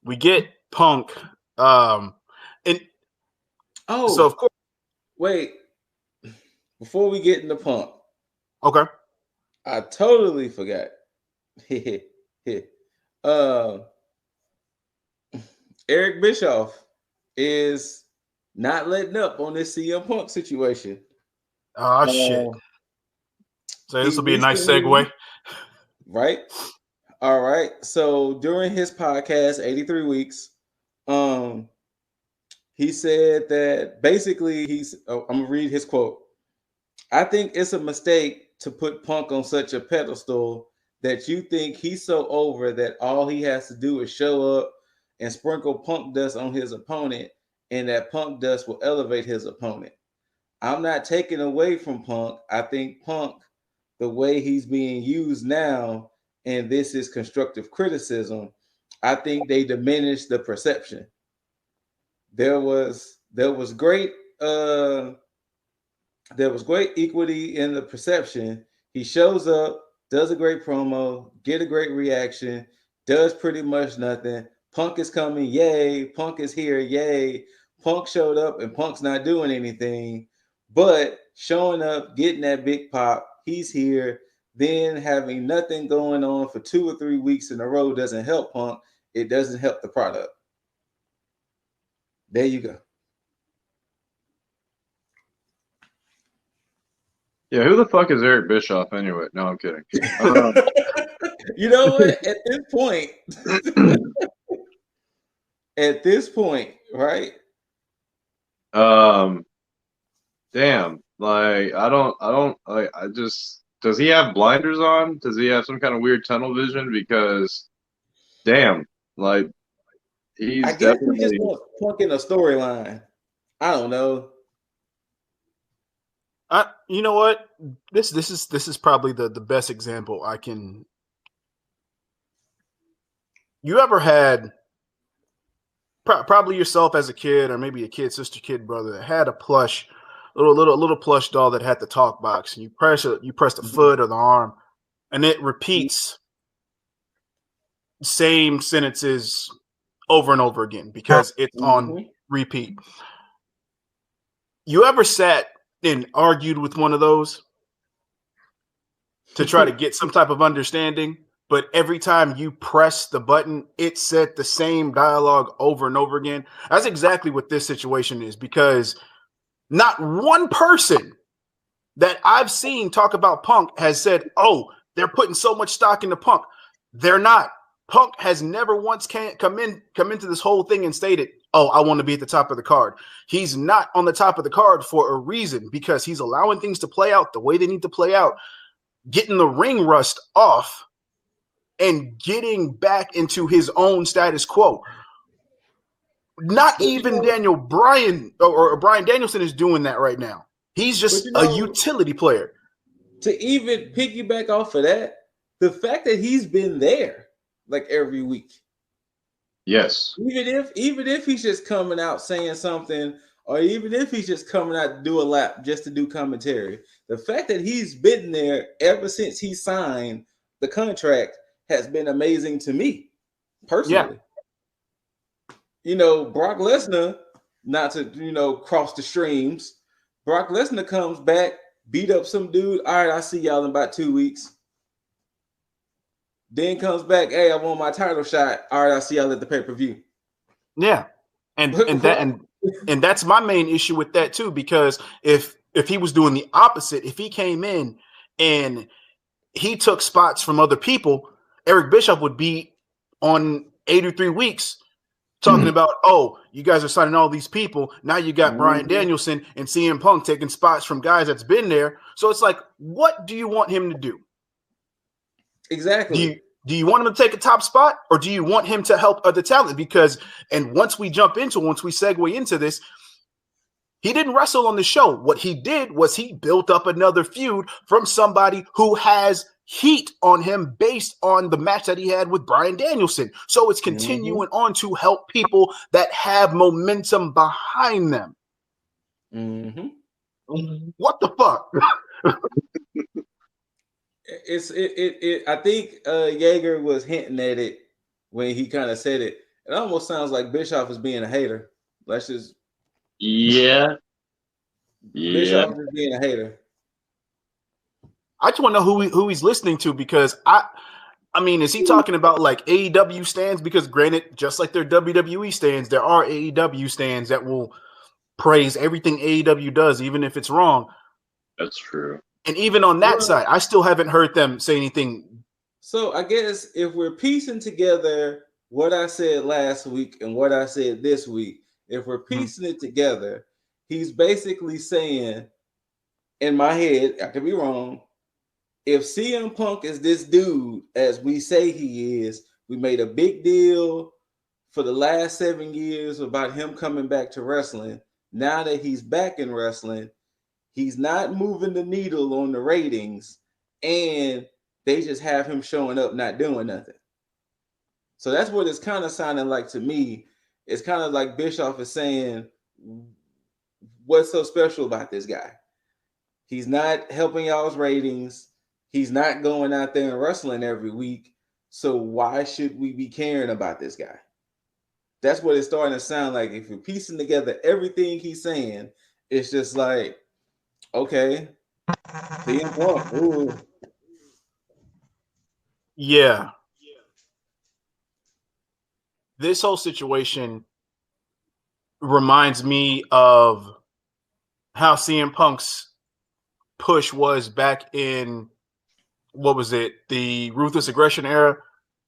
we get Punk. And oh, so of course, wait. Before we get into Punk, okay. I totally forgot. Eric Bischoff is not letting up on this CM Punk situation. Oh shit. So this will be a nice segue. Right? All right. So during his podcast, 83 Weeks, he said that basically I'm gonna read his quote. I think it's a mistake to put Punk on such a pedestal that you think he's so over that all he has to do is show up and sprinkle Punk dust on his opponent, and that Punk dust will elevate his opponent. I'm not taking away from Punk. I think Punk, the way he's being used now, and this is constructive criticism, I think they diminish the perception. There was great equity in the perception. He shows up, does a great promo, get a great reaction, does pretty much nothing. Punk is coming, yay. Punk is here, yay. Punk showed up and Punk's not doing anything, but showing up, getting that big pop, he's here. Then having nothing going on for 2 or 3 weeks in a row doesn't help Punk. It doesn't help the product. There you go. Yeah, who the fuck is Eric Bischoff anyway? No, I'm kidding. You know what? At this point, right? Damn. Like, does he have blinders on? Does he have some kind of weird tunnel vision? Because, damn, like, I guess we just want Punk in a storyline. I don't know. You know what? This is probably the best example I can. You ever had probably yourself as a kid, or maybe a kid sister, kid brother that had a plush, little plush doll that had the talk box, and you press the foot or the arm, and it repeats same sentences over and over again because it's on repeat. You ever sat and argued with one of those to try to get some type of understanding, but every time you press the button, it said the same dialogue over and over again? That's exactly what this situation is, because not one person that I've seen talk about Punk has said, oh, they're putting so much stock into Punk. They're not. Punk has never once come into this whole thing and stated, oh, I want to be at the top of the card. He's not on the top of the card for a reason, because he's allowing things to play out the way they need to play out, getting the ring rust off, and getting back into his own status quo. Not even Daniel Bryan or Bryan Danielson is doing that right now. He's just a utility player. To even piggyback off of that, the fact that he's been there like every week. Yes. Even if he's just coming out saying something, or even if he's just coming out to do a lap just to do commentary, the fact that he's been there ever since he signed the contract has been amazing to me personally. Yeah. Brock Lesnar, not to, cross the streams, Brock Lesnar comes back, beat up some dude. All right, I'll see y'all in about 2 weeks. Then comes back, hey, I want my title shot. All right, I'll see y'all at the pay-per-view. Yeah. And that's my main issue with that too, because if he was doing the opposite, if he came in and he took spots from other people, Eric Bischoff would be on 83 Weeks talking about, oh, you guys are signing all these people. Now you got Bryan Danielson and CM Punk taking spots from guys that's been there. So it's like, what do you want him to do? Exactly. Do you want him to take a top spot, or do you want him to help other talent? Because, and once we segue into this, he didn't wrestle on the show. What he did was he built up another feud from somebody who has heat on him based on the match that he had with Bryan Danielson. So it's continuing on to help people that have momentum behind them. What the fuck? I think Jaeger was hinting at it when he kind of said it. It almost sounds like Bischoff is being a hater. Let's just Bischoff is being a hater. I just want to know who he's listening to, because I mean, is he talking about like AEW stands? Because granted, just like their WWE stands, there are AEW stands that will praise everything AEW does, even if it's wrong. That's true. And even on that side, I still haven't heard them say anything. So I guess if we're piecing together what I said last week and what I said this week, if we're piecing it together, he's basically saying, in my head, I could be wrong, if CM Punk is this dude as we say he is, we made a big deal for the last 7 years about him coming back to wrestling. Now that he's back in wrestling, he's not moving the needle on the ratings, and they just have him showing up not doing nothing. So that's what it's kind of sounding like to me. It's kind of like Bischoff is saying, what's so special about this guy? He's not helping y'all's ratings. He's not going out there and wrestling every week. So why should we be caring about this guy? That's what it's starting to sound like. If you're piecing together everything he's saying, it's just like, okay, CM Punk, ooh. Yeah. This whole situation reminds me of how CM Punk's push was back in, what was it, the Ruthless Aggression era,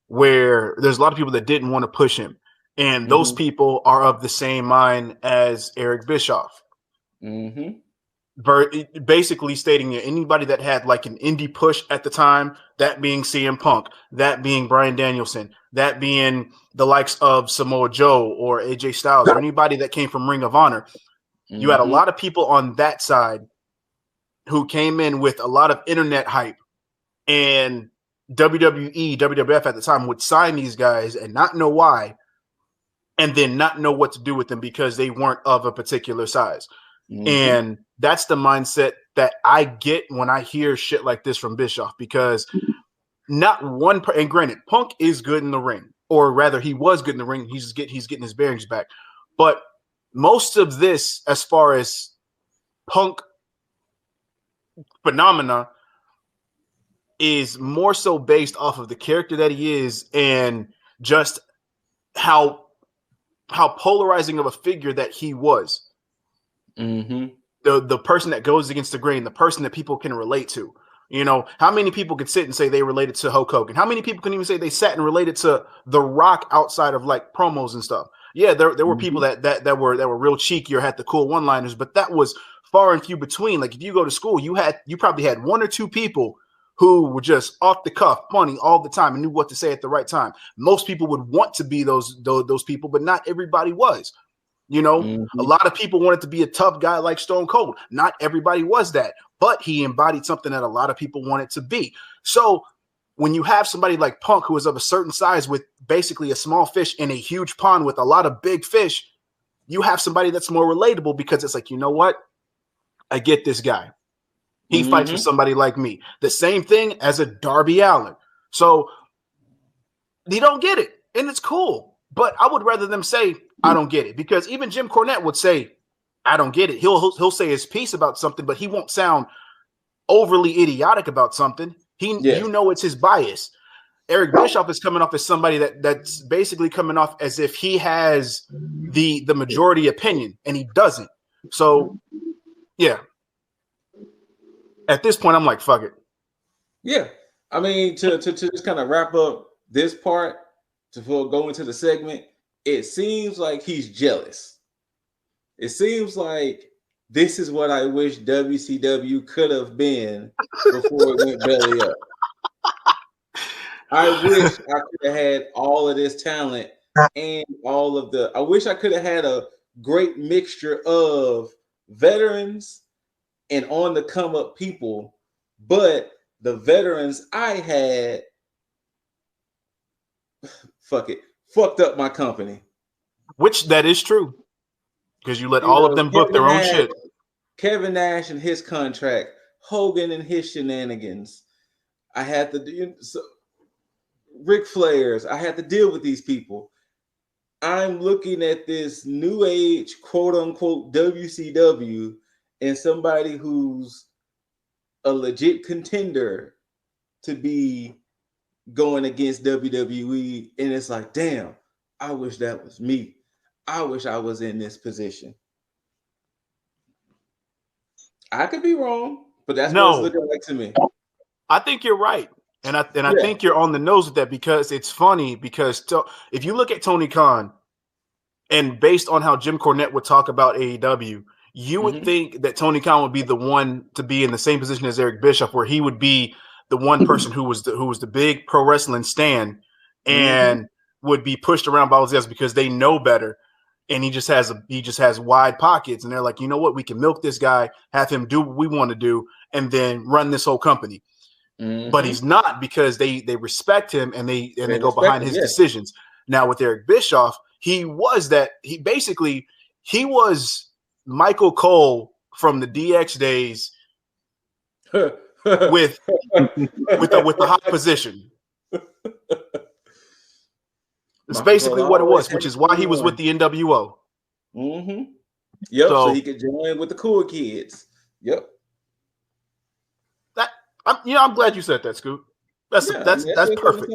where there's a lot of people that didn't want to push him. And those people are of the same mind as Eric Bischoff. Basically stating that anybody that had like an indie push at the time, that being CM Punk, that being Bryan Danielson, that being the likes of Samoa Joe or AJ Styles, or anybody that came from Ring of Honor, you had a lot of people on that side who came in with a lot of internet hype, and WWE, WWF at the time would sign these guys and not know why, and then not know what to do with them because they weren't of a particular size. And that's the mindset that I get when I hear shit like this from Bischoff, because not one and granted, Punk is good in the ring, or rather he was good in the ring. He's getting his bearings back. But most of this, as far as Punk phenomena, is more so based off of the character that he is and just how polarizing of a figure that he was. The person that goes against the grain, the person that people can relate to. You know, how many people could sit and say they related to Hulk Hogan? How many people can even say they sat and related to The Rock outside of like promos and stuff? Yeah, there were people that were real cheeky or had the cool one-liners, but that was far and few between. Like if you go to school, you probably had one or two people who were just off the cuff, funny all the time and knew what to say at the right time. Most people would want to be those people, but not everybody was. You know, a lot of people wanted to be a tough guy like Stone Cold. Not everybody was that, but he embodied something that a lot of people wanted to be. So when you have somebody like Punk, who is of a certain size with basically a small fish in a huge pond with a lot of big fish, you have somebody that's more relatable, because it's like, you know what? I get this guy. He fights for somebody like me. The same thing as a Darby Allin. So they don't get it, and it's cool. But I would rather them say, I don't get it, because even Jim Cornette would say, I don't get it. He'll say his piece about something, but he won't sound overly idiotic about something. You know, it's his bias. Eric Bischoff is coming off as somebody that's basically coming off as if he has the majority opinion, and he doesn't. So yeah. At this point, I'm like, fuck it. Yeah. I mean, to just kind of wrap up this part, to go into the segment, it seems like he's jealous. It seems like this is what I wish WCW could have been before it went belly up. I wish I could have had all of this talent and I wish I could have had a great mixture of veterans and on the come up people, but the veterans I had, fucked up my company. Which that is true, because you let all of them book their own shit. Kevin Nash and his contract, Hogan and his shenanigans. I had to do Ric Flair's. I had to deal with these people. I'm looking at this new age, quote unquote, WCW, and somebody who's a legit contender to be going against WWE, and it's like, damn, I wish that was me. I wish I was in this position. I could be wrong, but that's what it's looking like to me. I think you're right. And I think you're on the nose with that, because it's funny, because if you look at Tony Khan, and based on how Jim Cornette would talk about AEW, you would think that Tony Khan would be the one to be in the same position as Eric Bischoff, where he would be the one person who was the big pro wrestling stan and would be pushed around by all these because they know better. And he just has wide pockets, and they're like, you know what, we can milk this guy, have him do what we want to do, and then run this whole company. But he's not, because they respect him and they go behind his decisions. Now with Eric Bischoff, he was Michael Cole from the DX days with the high position. It's basically what it was, which is why he was with the NWO. Yep. So he could join with the cool kids. Yep. I'm glad you said that, Scoot. That's perfect.